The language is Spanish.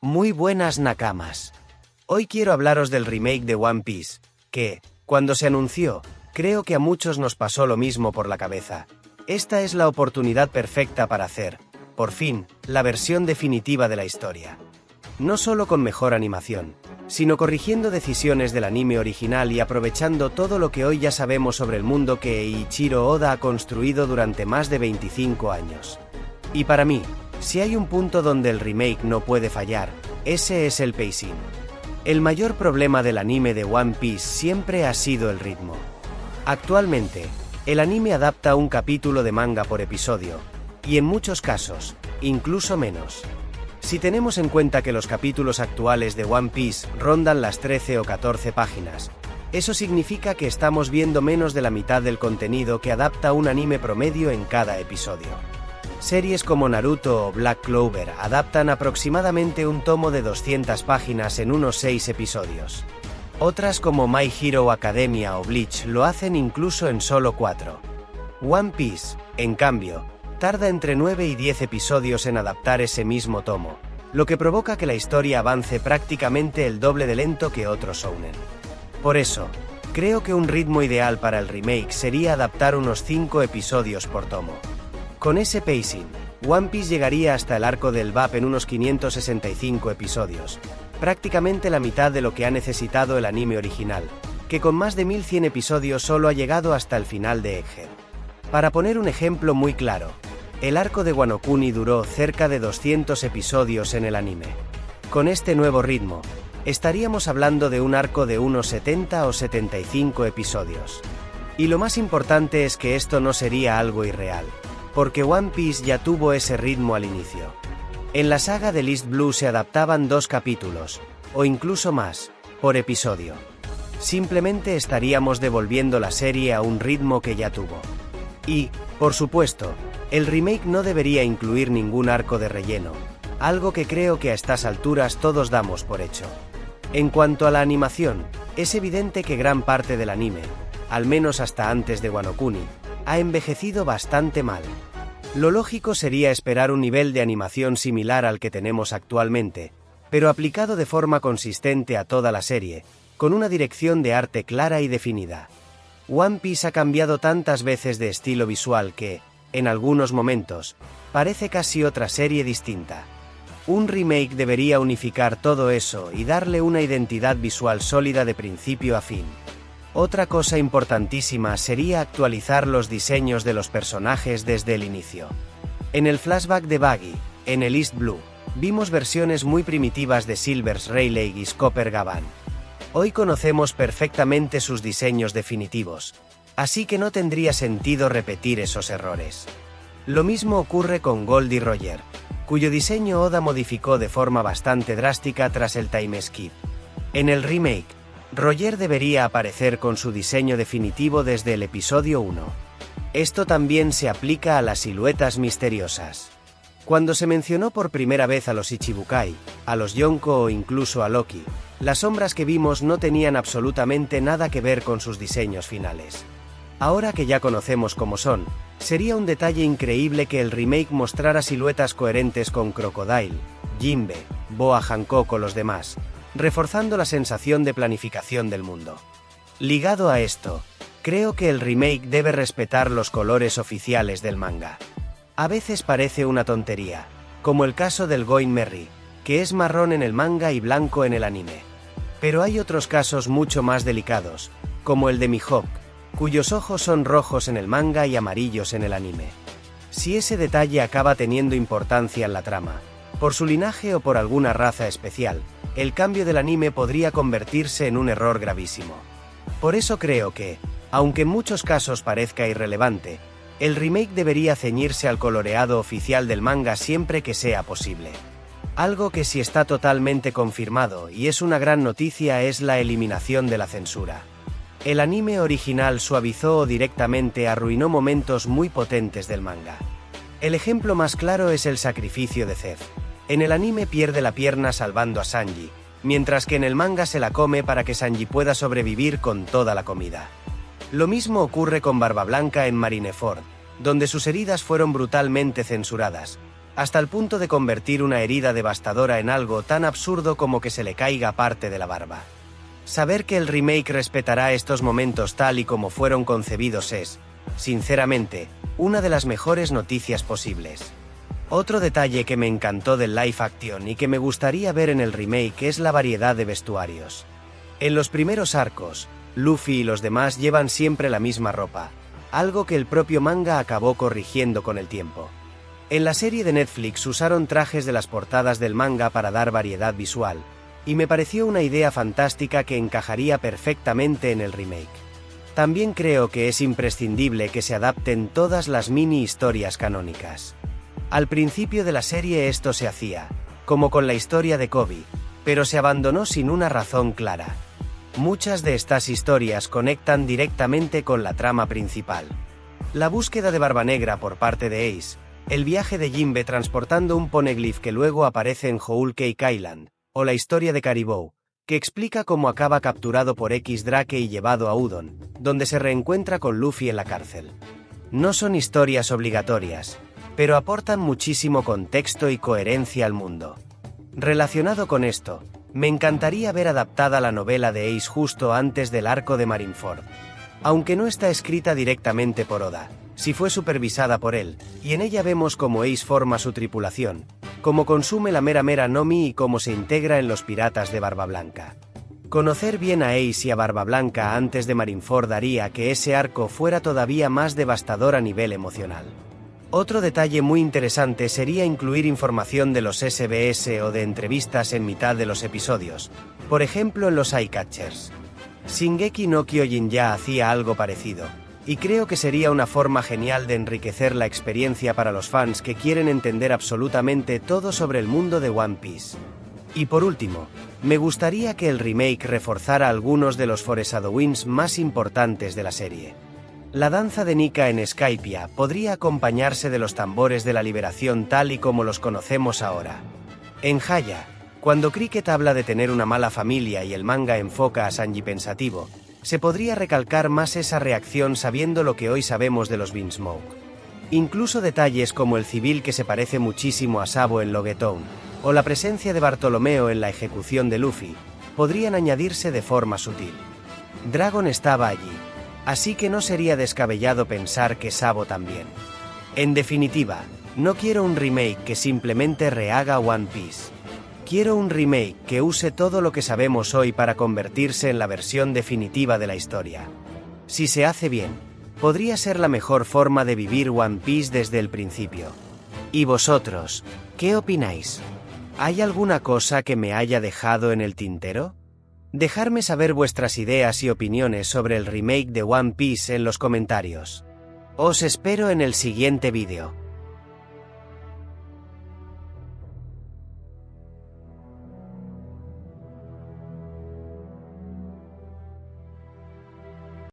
Muy buenas nakamas. Hoy quiero hablaros del remake de One Piece, que, cuando se anunció, creo que a muchos nos pasó lo mismo por la cabeza. Esta es la oportunidad perfecta para hacer, por fin, la versión definitiva de la historia. No solo con mejor animación, sino corrigiendo decisiones del anime original y aprovechando todo lo que hoy ya sabemos sobre el mundo que Eiichiro Oda ha construido durante más de 25 años. Y para mí, si hay un punto donde el remake no puede fallar, ese es el pacing. El mayor problema del anime de One Piece siempre ha sido el ritmo. Actualmente, el anime adapta un capítulo de manga por episodio, y en muchos casos, incluso menos. Si tenemos en cuenta que los capítulos actuales de One Piece rondan las 13 o 14 páginas, eso significa que estamos viendo menos de la mitad del contenido que adapta un anime promedio en cada episodio. Series como Naruto o Black Clover adaptan aproximadamente un tomo de 200 páginas en unos 6 episodios. Otras como My Hero Academia o Bleach lo hacen incluso en solo 4. One Piece, en cambio, tarda entre 9 y 10 episodios en adaptar ese mismo tomo, lo que provoca que la historia avance prácticamente el doble de lento que otros shounen. Por eso, creo que un ritmo ideal para el remake sería adaptar unos 5 episodios por tomo. Con ese pacing, One Piece llegaría hasta el arco del VAP en unos 565 episodios, prácticamente la mitad de lo que ha necesitado el anime original, que con más de 1100 episodios solo ha llegado hasta el final de Egghead. Para poner un ejemplo muy claro, el arco de Wano Kuni duró cerca de 200 episodios en el anime. Con este nuevo ritmo, estaríamos hablando de un arco de unos 70 o 75 episodios. Y lo más importante es que esto no sería algo irreal, porque One Piece ya tuvo ese ritmo al inicio. En la saga de East Blue se adaptaban 2 capítulos, o incluso más, por episodio. Simplemente estaríamos devolviendo la serie a un ritmo que ya tuvo. Y, por supuesto, el remake no debería incluir ningún arco de relleno, algo que creo que a estas alturas todos damos por hecho. En cuanto a la animación, es evidente que gran parte del anime, al menos hasta antes de Wano Kuni, ha envejecido bastante mal. Lo lógico sería esperar un nivel de animación similar al que tenemos actualmente, pero aplicado de forma consistente a toda la serie, con una dirección de arte clara y definida. One Piece ha cambiado tantas veces de estilo visual que, en algunos momentos, parece casi otra serie distinta. Un remake debería unificar todo eso y darle una identidad visual sólida de principio a fin. Otra cosa importantísima sería actualizar los diseños de los personajes desde el inicio. En el flashback de Buggy, en el East Blue, vimos versiones muy primitivas de Silvers Rayleigh y Scopper Gavan. Hoy conocemos perfectamente sus diseños definitivos, así que no tendría sentido repetir esos errores. Lo mismo ocurre con Goldie Roger, cuyo diseño Oda modificó de forma bastante drástica tras el time skip. En el remake, Roger debería aparecer con su diseño definitivo desde el episodio 1. Esto también se aplica a las siluetas misteriosas. Cuando se mencionó por primera vez a los Ichibukai, a los Yonko o incluso a Loki, las sombras que vimos no tenían absolutamente nada que ver con sus diseños finales. Ahora que ya conocemos cómo son, sería un detalle increíble que el remake mostrara siluetas coherentes con Crocodile, Jinbe, Boa Hancock o los demás, reforzando la sensación de planificación del mundo. Ligado a esto, creo que el remake debe respetar los colores oficiales del manga. A veces parece una tontería, como el caso del Going Merry, que es marrón en el manga y blanco en el anime. Pero hay otros casos mucho más delicados, como el de Mihawk, cuyos ojos son rojos en el manga y amarillos en el anime. Si ese detalle acaba teniendo importancia en la trama, por su linaje o por alguna raza especial, el cambio del anime podría convertirse en un error gravísimo. Por eso creo que, aunque en muchos casos parezca irrelevante, el remake debería ceñirse al coloreado oficial del manga siempre que sea posible. Algo que sí está totalmente confirmado y es una gran noticia es la eliminación de la censura. El anime original suavizó o directamente arruinó momentos muy potentes del manga. El ejemplo más claro es el sacrificio de Zed. En el anime pierde la pierna salvando a Sanji, mientras que en el manga se la come para que Sanji pueda sobrevivir con toda la comida. Lo mismo ocurre con Barba Blanca en Marineford, donde sus heridas fueron brutalmente censuradas, hasta el punto de convertir una herida devastadora en algo tan absurdo como que se le caiga parte de la barba. Saber que el remake respetará estos momentos tal y como fueron concebidos es, sinceramente, una de las mejores noticias posibles. Otro detalle que me encantó del live action y que me gustaría ver en el remake es la variedad de vestuarios. En los primeros arcos, Luffy y los demás llevan siempre la misma ropa, algo que el propio manga acabó corrigiendo con el tiempo. En la serie de Netflix usaron trajes de las portadas del manga para dar variedad visual, y me pareció una idea fantástica que encajaría perfectamente en el remake. También creo que es imprescindible que se adapten todas las mini historias canónicas. Al principio de la serie esto se hacía, como con la historia de Kobe, pero se abandonó sin una razón clara. Muchas de estas historias conectan directamente con la trama principal. La búsqueda de Barba Negra por parte de Ace, el viaje de Jinbe transportando un poneglyph que luego aparece en Whole Cake Island, o la historia de Caribou, que explica cómo acaba capturado por X Drake y llevado a Udon, donde se reencuentra con Luffy en la cárcel. No son historias obligatorias, pero aportan muchísimo contexto y coherencia al mundo. Relacionado con esto, me encantaría ver adaptada la novela de Ace justo antes del arco de Marineford. Aunque no está escrita directamente por Oda, sí fue supervisada por él, y en ella vemos cómo Ace forma su tripulación, cómo consume la Mera no Mi y cómo se integra en los piratas de Barba Blanca. Conocer bien a Ace y a Barba Blanca antes de Marineford haría que ese arco fuera todavía más devastador a nivel emocional. Otro detalle muy interesante sería incluir información de los SBS o de entrevistas en mitad de los episodios, por ejemplo en los Eyecatchers. Shingeki no Kyojin ya hacía algo parecido, y creo que sería una forma genial de enriquecer la experiencia para los fans que quieren entender absolutamente todo sobre el mundo de One Piece. Y por último, me gustaría que el remake reforzara algunos de los foreshadowings más importantes de la serie. La danza de Nika en Skypiea podría acompañarse de los tambores de la liberación tal y como los conocemos ahora. En Haya, cuando Cricket habla de tener una mala familia y el manga enfoca a Sanji pensativo, se podría recalcar más esa reacción sabiendo lo que hoy sabemos de los Vinsmoke. Incluso detalles como el civil que se parece muchísimo a Sabo en Loguetown, o la presencia de Bartolomeo en la ejecución de Luffy, podrían añadirse de forma sutil. Dragon estaba allí, así que no sería descabellado pensar que Sabo también. En definitiva, no quiero un remake que simplemente rehaga One Piece. Quiero un remake que use todo lo que sabemos hoy para convertirse en la versión definitiva de la historia. Si se hace bien, podría ser la mejor forma de vivir One Piece desde el principio. ¿Y vosotros, qué opináis? ¿Hay alguna cosa que me haya dejado en el tintero? Dejadme saber vuestras ideas y opiniones sobre el remake de One Piece en los comentarios. Os espero en el siguiente vídeo.